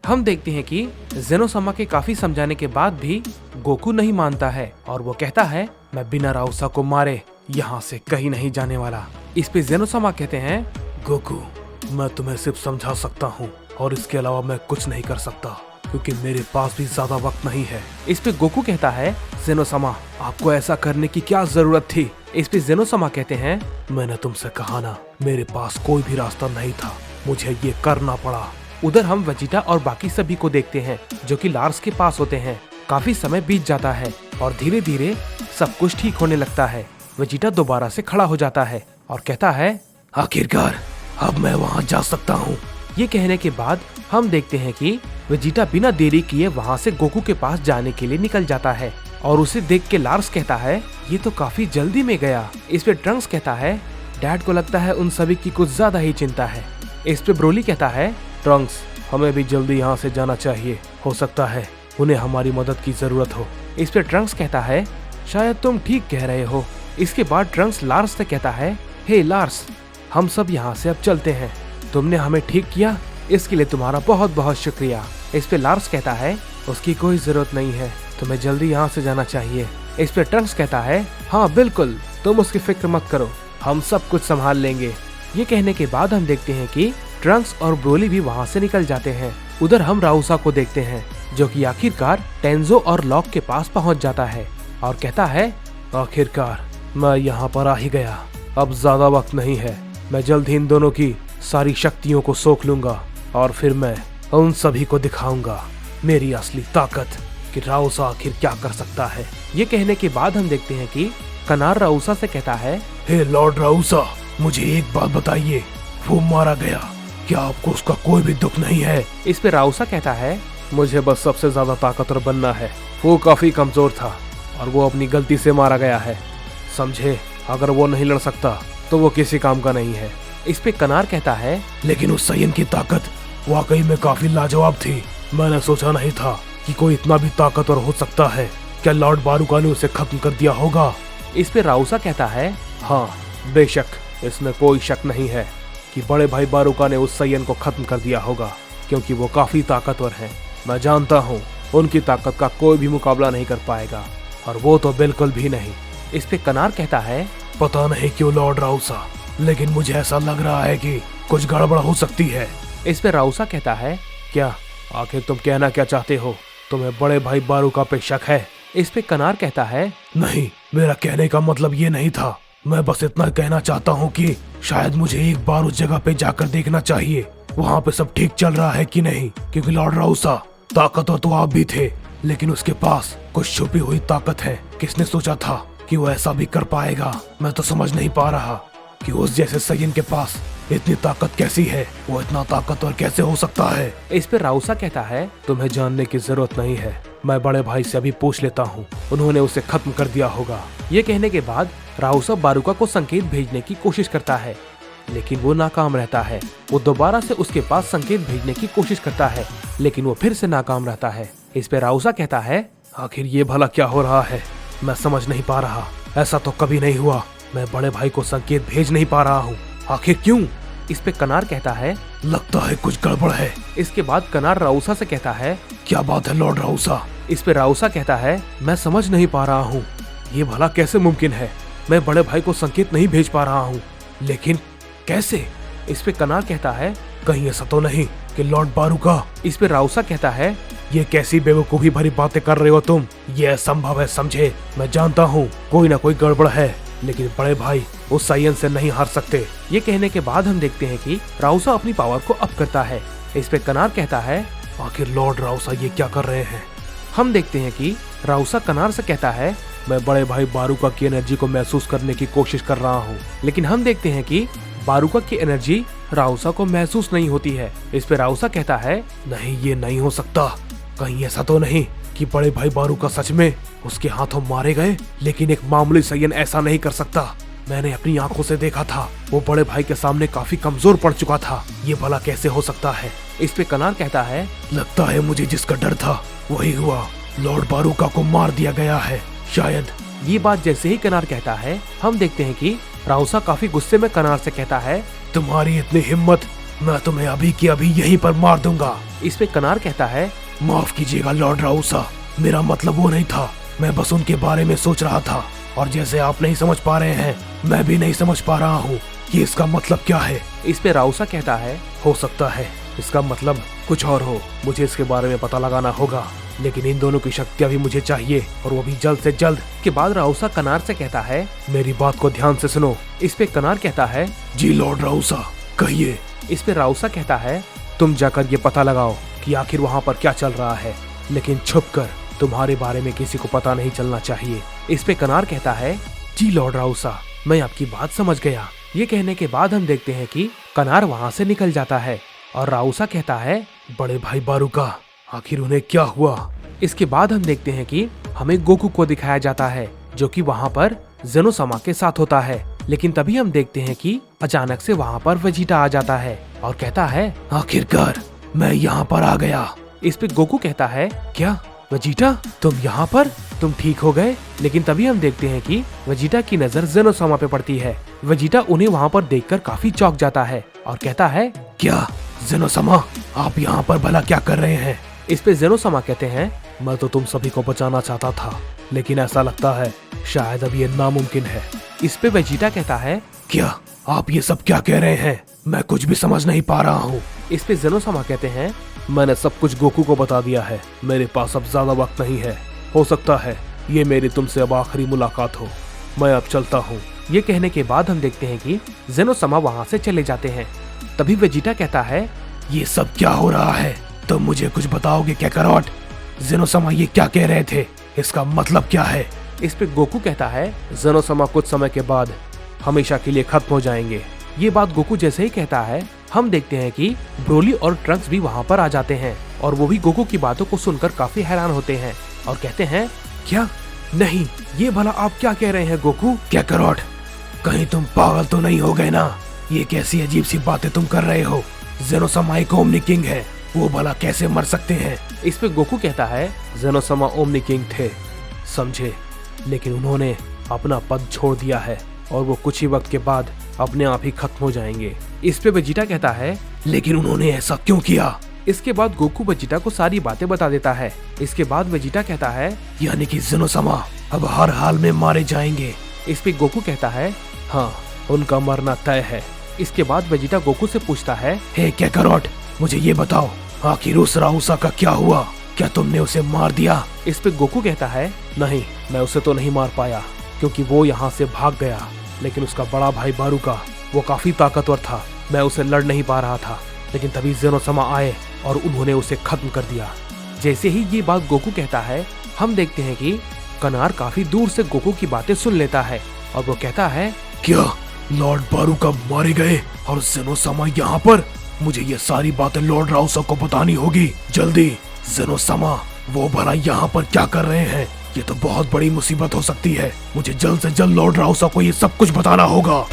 हम देखते हैं कि जेनोसामा के काफी समझाने के बाद भी गोकू नहीं मानता है और वो कहता है मैं बिना राउसा को मारे यहाँ से कहीं नहीं जाने वाला। इस पे जेनोसामा कहते हैं गोकू मैं तुम्हें सिर्फ समझा सकता हूँ और इसके अलावा मैं कुछ नहीं कर सकता क्योंकि मेरे पास भी ज्यादा वक्त नहीं है। इस पे गोकू कहता है जेनोसामा आपको ऐसा करने की क्या जरूरत थी। इस पे जेनोसामा कहते हैं मैंने तुमसे कहा ना मेरे पास कोई भी रास्ता नहीं था, मुझे ये करना पड़ा। उधर हम वेजिटा और बाकी सभी को देखते हैं जो कि लार्स के पास होते हैं। काफी समय बीत जाता है और धीरे धीरे सब कुछ ठीक होने लगता है। वेजिटा दोबारा से खड़ा हो जाता है और कहता है आखिरकार अब मैं वहाँ जा सकता हूँ। ये कहने के बाद हम देखते हैं कि वेजिटा बिना देरी किए वहाँ से गोकू के पास जाने के लिए निकल जाता है और उसे देख के लार्स कहता है ये तो काफी जल्दी में गया। इस पे ट्रंक्स कहता है डैड को लगता है उन सभी की कुछ ज्यादा ही चिंता है। इस पे ब्रोली कहता है ट्रंक्स हमें भी जल्दी यहाँ से जाना चाहिए, हो सकता है उन्हें हमारी मदद की जरूरत हो। इस पे ट्रंक्स कहता है शायद तुम ठीक कह रहे हो। इसके बाद ट्रंक्स लार्स से कहता है हे लार्स हम सब यहाँ से अब चलते हैं, तुमने हमें ठीक किया इसके लिए तुम्हारा बहुत बहुत शुक्रिया। इस पे लार्स कहता है उसकी कोई जरूरत नहीं है, तुम्हें जल्दी यहाँ से जाना चाहिए। इस पे ट्रंक्स कहता है हाँ बिल्कुल तुम उसकी फिक्र मत करो, हम सब कुछ संभाल लेंगे। ये कहने के बाद हम देखते हैं कि ट्रंक्स और ब्रोली भी वहाँ से निकल जाते हैं। उधर हम राउसा को देखते हैं जो कि आखिरकार टेंजो और लॉक के पास पहुँच जाता है और कहता है आखिरकार मैं यहाँ पर आ ही गया, अब ज्यादा वक्त नहीं है, मैं जल्द ही इन दोनों की सारी शक्तियों को सोख लूंगा और फिर मैं उन सभी को दिखाऊंगा मेरी असली ताकत कि राउसा आखिर क्या कर सकता है। ये कहने के बाद हम देखते हैं कि कनार राउसा से कहता है हे लॉर्ड राउसा मुझे एक बात बताइए, वो मारा गया, क्या आपको उसका कोई भी दुख नहीं है। इस पे राउसा कहता है मुझे बस सबसे ज्यादा ताकतवर बनना है, वो काफी कमजोर था और वो अपनी गलती से मारा गया है, समझे, अगर वो नहीं लड़ सकता तो वो किसी काम का नहीं है। इस पे कनार कहता है लेकिन उस सयन की ताकत वाकई में काफी लाजवाब थी, मैंने सोचा नहीं था कि कोई इतना भी ताकतवर हो सकता है, क्या लॉर्ड बारूका ने उसे खत्म कर दिया होगा। इस पे राउसा कहता है हाँ बेशक, इसमें कोई शक नहीं है कि बड़े भाई बारूका ने उस सयन को खत्म कर दिया होगा क्योंकि वो काफी ताकतवर है, मैं जानता हूँ उनकी ताकत का कोई भी मुकाबला नहीं कर पाएगा और वो तो बिल्कुल भी नहीं। इस पे कनार कहता है पता नहीं क्यों लॉर्ड राउसा, लेकिन मुझे ऐसा लग रहा है कि कुछ गड़बड़ हो सकती है। इस पे राउसा कहता है क्या, आखिर तुम कहना क्या चाहते हो, तुम्हें बड़े भाई बारूका पे शक है। इस पे कनार कहता है नहीं, मेरा कहने का मतलब ये नहीं था, मैं बस इतना कहना चाहता हूँ कि शायद मुझे एक बार उस जगह पे जाकर देखना चाहिए, वहाँ पे सब ठीक चल रहा है कि नहीं, क्योंकि लॉर्ड राउसा ताकतवर तो आप भी थे लेकिन उसके पास कुछ छुपी हुई ताकत है। किसने सोचा था कि वो ऐसा भी कर पाएगा, मैं तो समझ नहीं पा रहा कि उस जैसे सयन के पास इतनी ताकत कैसी है, वो इतना ताकतवर कैसे हो सकता है। इस पे राउसा कहता है तुम्हें जानने की जरूरत नहीं है, मैं बड़े भाई से अभी पूछ लेता हूँ, उन्होंने उसे खत्म कर दिया होगा। ये कहने के बाद राउसा बारूका को संकेत भेजने की कोशिश करता है लेकिन वो नाकाम रहता है। वो दोबारा से उसके पास संकेत भेजने की कोशिश करता है लेकिन वो फिर से नाकाम रहता है। इस पे राउसा कहता है आखिर ये भला क्या हो रहा है, मैं समझ नहीं पा रहा, ऐसा तो कभी नहीं हुआ, मैं बड़े भाई को संकेत भेज नहीं पा रहा हूँ, आखिर क्यों। इस पे कनार कहता है लगता है कुछ गड़बड़ है। इसके बाद कनार राउसा से कहता है क्या बात है लॉर्ड राउसा। इस पे राउसा कहता है मैं समझ नहीं पा रहा हूँ, ये भला कैसे मुमकिन है, मैं बड़े भाई को संकेत नहीं भेज पा रहा हूँ, लेकिन कैसे। इस पे कनार कहता है कहीं ऐसा तो नहीं कि लॉर्ड बारूका। इस पे राउसा कहता है ये कैसी बेवकूफी भरी बातें कर रहे हो तुम, ये असंभव है, समझे, मैं जानता हूँ कोई ना कोई गड़बड़ है लेकिन बड़े भाई उस सायन से नहीं हार सकते। ये कहने के बाद हम देखते हैं कि राउसा अपनी पावर को अप करता है। इस पे कनार कहता है आखिर लॉर्ड राउसा ये क्या कर रहे हैं। हम देखते हैं कि राउसा कनार से कहता है मैं बड़े भाई बारूका की एनर्जी को महसूस करने की कोशिश कर रहा हूँ, लेकिन हम देखते हैं कि बारूका की एनर्जी राउसा को महसूस नहीं होती है। इस पे राउसा कहता है नहीं ये नहीं हो सकता, कहीं ऐसा तो नहीं कि बड़े भाई बारूका सच में उसके हाथों मारे गए, लेकिन एक मामूली सयन ऐसा नहीं कर सकता, मैंने अपनी आंखों से देखा था, वो बड़े भाई के सामने काफी कमजोर पड़ चुका था, ये भला कैसे हो सकता है। इस पे कनार कहता है लगता है मुझे जिसका डर था वही हुआ, लॉर्ड बारूका को मार दिया गया है शायद। ये बात जैसे ही कनार कहता है हम देखते हैं कि राउसा काफी गुस्से में कनार से कहता है तुम्हारी इतनी हिम्मत मैं तुम्हें अभी की अभी यहीं पर मार दूंगा। इस पे कनार कहता है, माफ कीजिएगा लॉर्ड राउसा, मेरा मतलब वो नहीं था, मैं बस उनके बारे में सोच रहा था, और जैसे आप नहीं समझ पा रहे हैं, मैं भी नहीं समझ पा रहा हूँ कि इसका मतलब क्या है। इस पे राउसा कहता है, हो सकता है इसका मतलब कुछ और हो, मुझे इसके बारे में पता लगाना होगा, लेकिन इन दोनों की शक्तियाँ भी मुझे चाहिए, और वो भी जल्द से जल्द। के बाद राउसा कनार से कहता है, मेरी बात को ध्यान से सुनो। इस पे कनार कहता है, जी लॉर्ड राउसा, कहिए। इस पे राउसा कहता है, तुम जाकर ये पता लगाओ कि आखिर वहाँ पर क्या चल रहा है, लेकिन छुपकर, तुम्हारे बारे में किसी को पता नहीं चलना चाहिए। इस पे कनार कहता है, जी लॉर्ड राउसा, मैं आपकी बात समझ गया। ये कहने के बाद हम देखते हैं कि कनार वहाँ से निकल जाता है और राउसा कहता है, बड़े भाई बारूका, आखिर उन्हें क्या हुआ। इसके बाद हम देखते हैं कि हमें गोकू को दिखाया जाता है, जो कि वहाँ पर जेनोसामा के साथ होता है। लेकिन तभी हम देखते हैं कि अचानक से वहाँ पर वेजिटा आ जाता है और कहता है, आखिरकार मैं यहाँ पर आ गया। इस पे गोकू कहता है, क्या वेजिटा, तुम यहाँ पर, तुम ठीक हो गए। लेकिन तभी हम देखते हैं कि वेजिटा की नजर जेनोसामा पे पड़ती है। वेजिटा उन्हें वहाँ पर देखकर काफी चौंक जाता है और कहता है, क्या जेनोसामा, आप यहाँ पर भला क्या कर रहे हैं। इस पे जेनोसामा कहते हैं, मैं तो तुम सभी को बचाना चाहता था, लेकिन ऐसा लगता है शायद अब ये नामुमकिन है। इस पे वेजिटा कहता है, क्या आप ये सब क्या कह रहे हैं, मैं कुछ भी समझ नहीं पा रहा हूँ। इस पे जेनोसामा कहते हैं, मैंने सब कुछ गोकू को बता दिया है, मेरे पास अब ज्यादा वक्त नहीं है, हो सकता है ये मेरी तुमसे अब आखिरी मुलाकात हो, मैं अब चलता हूँ। ये कहने के बाद हम देखते हैं कि जेनोसामा वहाँ से चले जाते हैं। तभी वेजिटा कहता है, ये सब क्या हो रहा है, तो मुझे कुछ बताओगे क्या काकारोट। जेनोसामा ये क्या कह रहे थे, इसका मतलब क्या है। इस पे गोकू कहता है, जेनोसामा कुछ समय के बाद हमेशा के लिए खत्म हो जाएंगे। ये बात गोकू जैसे ही कहता है, हम देखते हैं कि ब्रोली और ट्रंक्स भी वहाँ पर आ जाते हैं और वो भी गोकू की बातों को सुनकर काफी हैरान होते हैं और कहते हैं, क्या, नहीं, ये भला आप क्या कह रहे हैं गोकू। क्या काकारोट, कहीं तुम पागल तो नहीं हो गए ना, ये कैसी अजीब सी बातें तुम कर रहे हो। जेनोसामा एक ओमनी किंग है, वो भला कैसे मर सकते हैं। इस पे गोकू कहता है, जेनोसामा ओमनी किंग थे, समझे, लेकिन उन्होंने अपना पद छोड़ दिया है और वो कुछ ही वक्त के बाद अपने आप ही खत्म हो जाएंगे। इस पे वेजिटा कहता है, लेकिन उन्होंने ऐसा क्यों किया। इसके बाद गोकू वेजिटा को सारी बातें बता देता है। इसके बाद वेजिटा कहता है, यानी कि जेनोसामा अब हर हाल में मारे जाएंगे। इस पे गोकू कहता है, हाँ, उनका मरना तय है। इसके बाद वेजिटा गोकू से पूछता है, हे काकारोट, मुझे ये बताओ, आखिर उस राउसा का क्या हुआ, क्या तुमने उसे मार दिया। इस पे गोकू कहता है, नहीं, मैं उसे तो नहीं मार पाया, क्योंकि वो यहाँ से भाग गया, लेकिन उसका बड़ा भाई बारूका, वो काफी ताकतवर था, मैं उसे लड़ नहीं पा रहा था, लेकिन तभी जेनोसामा आए और उन्होंने उसे खत्म कर दिया। जैसे ही ये बात गोकू कहता है, हम देखते हैं कि कनार काफी दूर से गोकू की बातें सुन लेता है और वो कहता है, क्या लॉर्ड बारूका मारे गए और जेनोसामा यहाँ पर। मुझे ये सारी बातें लॉर्ड राउसा को बतानी होगी जल्दी। जेनोसामा वो भला यहाँ पर क्या कर रहे हैं, ये तो बहुत बड़ी मुसीबत हो सकती है, मुझे जल्द से जल्द लॉर्ड राउसा को ये सब कुछ बताना होगा।